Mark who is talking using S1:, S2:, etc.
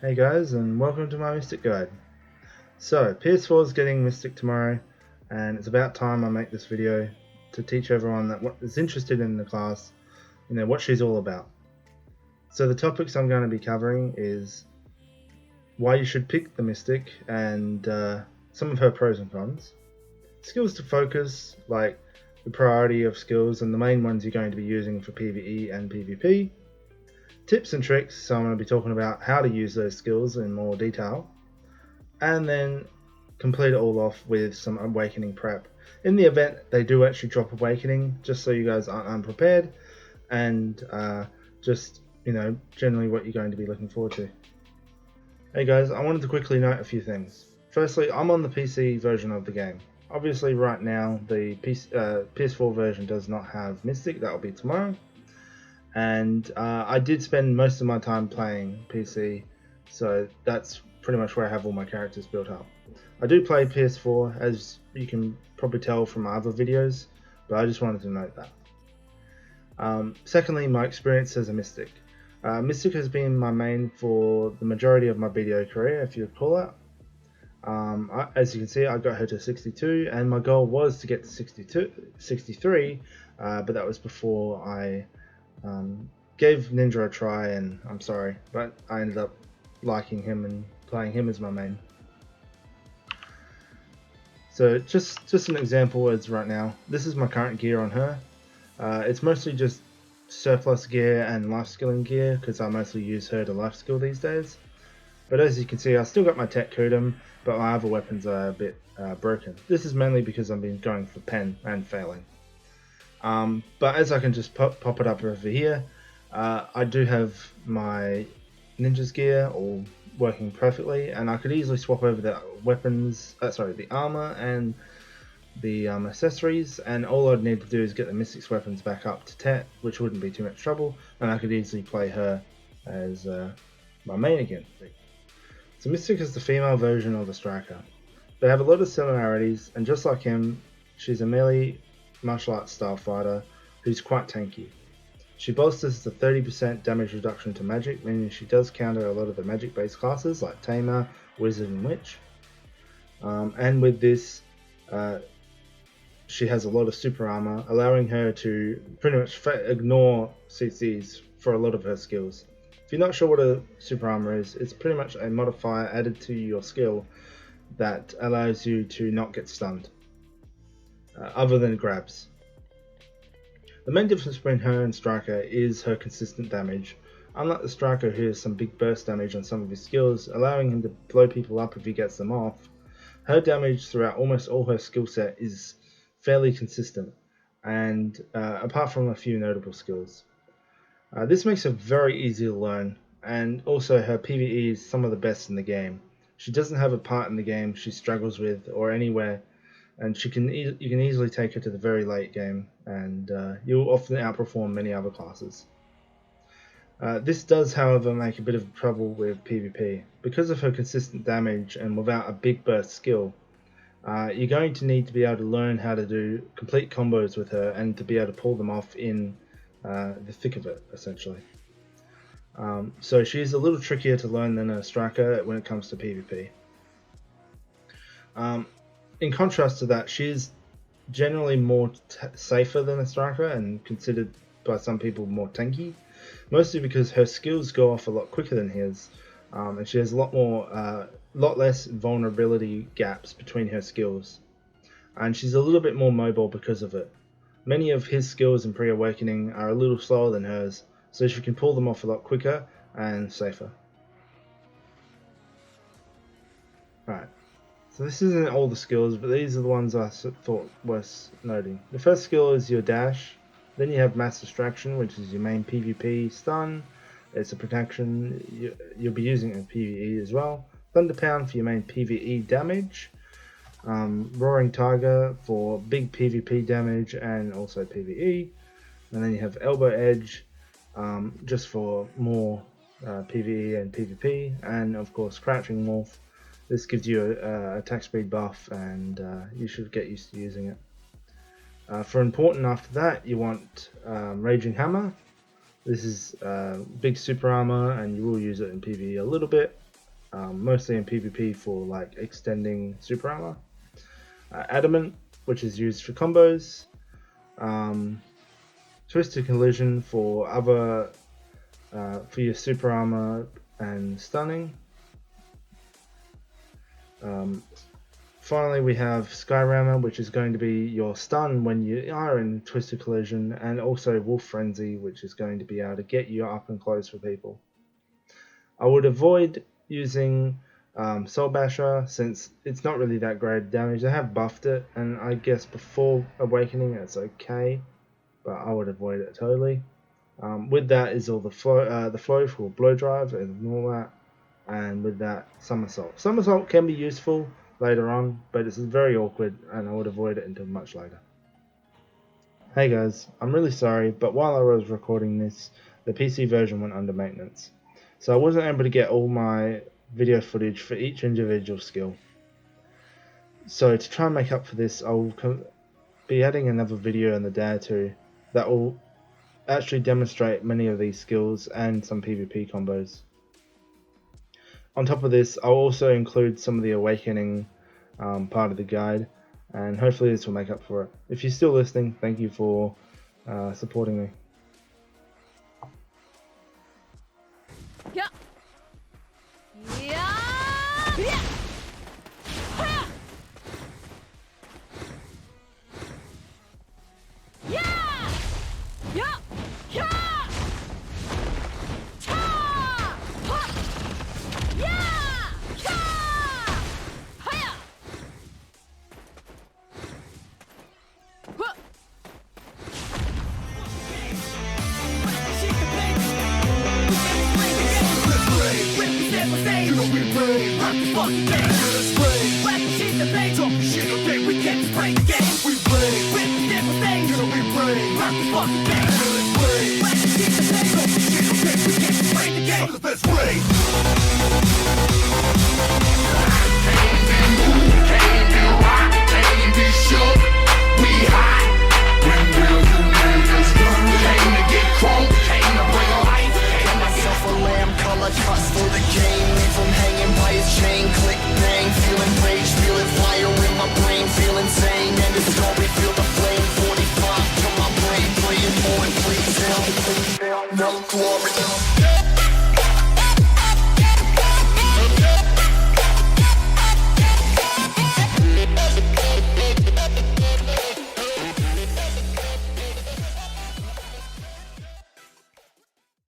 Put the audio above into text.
S1: Hey guys, and welcome to my Mystic Guide. So, PS4 is getting Mystic tomorrow, and it's about time I make this video to teach everyone that what is interested in the class, what she's all about. So the topics I'm going to be covering is why you should pick the Mystic and some of her pros and cons, skills to focus, like the priority of skills and the main ones you're going to be using for PvE and PvP, tips and tricks, so I'm going to be talking about how to use those skills in more detail, and then complete it all off with some awakening prep. In the event they do actually drop awakening, just so you guys aren't unprepared, and just generally what you're going to be looking forward to. Hey guys, I wanted to quickly note a few things. Firstly, I'm on the PC version of the game. Obviously right now the PS4 version does not have Mystic, that will be tomorrow. And I did spend most of my time playing PC, so that's pretty much where I have all my characters built up. I do play PS4, as you can probably tell from my other videos, but I just wanted to note that. Secondly, my experience as a Mystic. Mystic has been my main for the majority of my BDO career, if you recall that. As you can see, I got her to 62, and my goal was to get to 63, but that was before I gave Ninja a try, and I'm sorry, but I ended up liking him and playing him as my main. So just an example is right now, this is my current gear on her. It's mostly just surplus gear and life skilling gear, because I mostly use her to life skill these days. But as you can see, I still got my tech Kodum, but my other weapons are a bit broken. This is mainly because I've been going for pen and failing. But as I can just pop it up over here, I do have my ninja's gear all working perfectly, and I could easily swap over the weapons, the armor and the accessories, and all I'd need to do is get the Mystic's weapons back up to 10, which wouldn't be too much trouble, and I could easily play her as my main again. So Mystic is the female version of the Striker. They have a lot of similarities, and just like him, she's a melee martial arts style fighter who's quite tanky. She bolsters the 30% damage reduction to magic, meaning she does counter a lot of the magic based classes like Tamer, Wizard and Witch. And with this, she has a lot of super armor, allowing her to pretty much ignore CCs for a lot of her skills. If you're not sure what a super armor is, it's pretty much a modifier added to your skill that allows you to not get stunned, other than grabs. The main difference between her and Striker is her consistent damage. Unlike the Striker, who has some big burst damage on some of his skills, allowing him to blow people up if he gets them off, her damage throughout almost all her skill set is fairly consistent, and apart from a few notable skills. This makes her very easy to learn, and also her PvE is some of the best in the game. She doesn't have a part in the game she struggles with or anywhere, and you can easily take her to the very late game, and you'll often outperform many other classes. This does, however, make a bit of trouble with PvP. Because of her consistent damage and without a big burst skill, you're going to need to be able to learn how to do complete combos with her and to be able to pull them off in the thick of it, essentially. So she's a little trickier to learn than a Striker when it comes to PvP. In contrast to that, she's generally more safer than a Striker and considered by some people more tanky, mostly because her skills go off a lot quicker than his, and she has a lot less vulnerability gaps between her skills, and she's a little bit more mobile because of it. Many of his skills in pre-awakening are a little slower than hers, so she can pull them off a lot quicker and safer. Right. So this isn't all the skills, but these are the ones I thought worth noting. The first skill is your dash. Then you have mass distraction, which is your main PvP stun. It's a protection. You'll be using it in PvE as well. Thunder Pound for your main PvE damage. Roaring Tiger for big PvP damage and also PvE. And then you have Elbow Edge, just for more PvE and PvP. And of course Crouching Wolf. This gives you a attack speed buff, and you should get used to using it. For important after that, you want Raging Hammer. This is big super armor, and you will use it in PvE a little bit. mostly in PvP for like extending super armor. Adamant, which is used for combos. Twisted Collision for other for your super armor and stunning. Finally, we have Skyrammer, which is going to be your stun when you are in Twisted Collision, and also Wolf Frenzy, which is going to be able to get you up and close for people. I would avoid using Soul Basher since it's not really that great damage. They have buffed it, and I guess before Awakening it's okay, but I would avoid it totally. With that is all the flow for Blow Drive, ignore that, and with that Somersault. Somersault can be useful later on, but it's very awkward and I would avoid it until much later. Hey guys, I'm really sorry, but while I was recording this, the PC version went under maintenance, so I wasn't able to get all my video footage for each individual skill. So to try and make up for this, I'll be adding another video in the day or two that will actually demonstrate many of these skills and some PvP combos. On top of this, I'll also include some of the Awakening part of the guide, and hopefully this will make up for it. If you're still listening, thank you for supporting me.
S2: Yeah. Yeah. Yeah. Yeah. Yeah. Yeah. Cha. Ha. Yeah. Cha. Hiya. Huh. You know we brave, rock the fucking game. Let's brave, whack the shit the blame. Talking shit, okay, we can't just play the game. We brave, with the devil thing. You know we brave, rock the fucking game. Let's brave, whack the shit the blame. Talking shit, okay, we can't just play the game. Let's brave.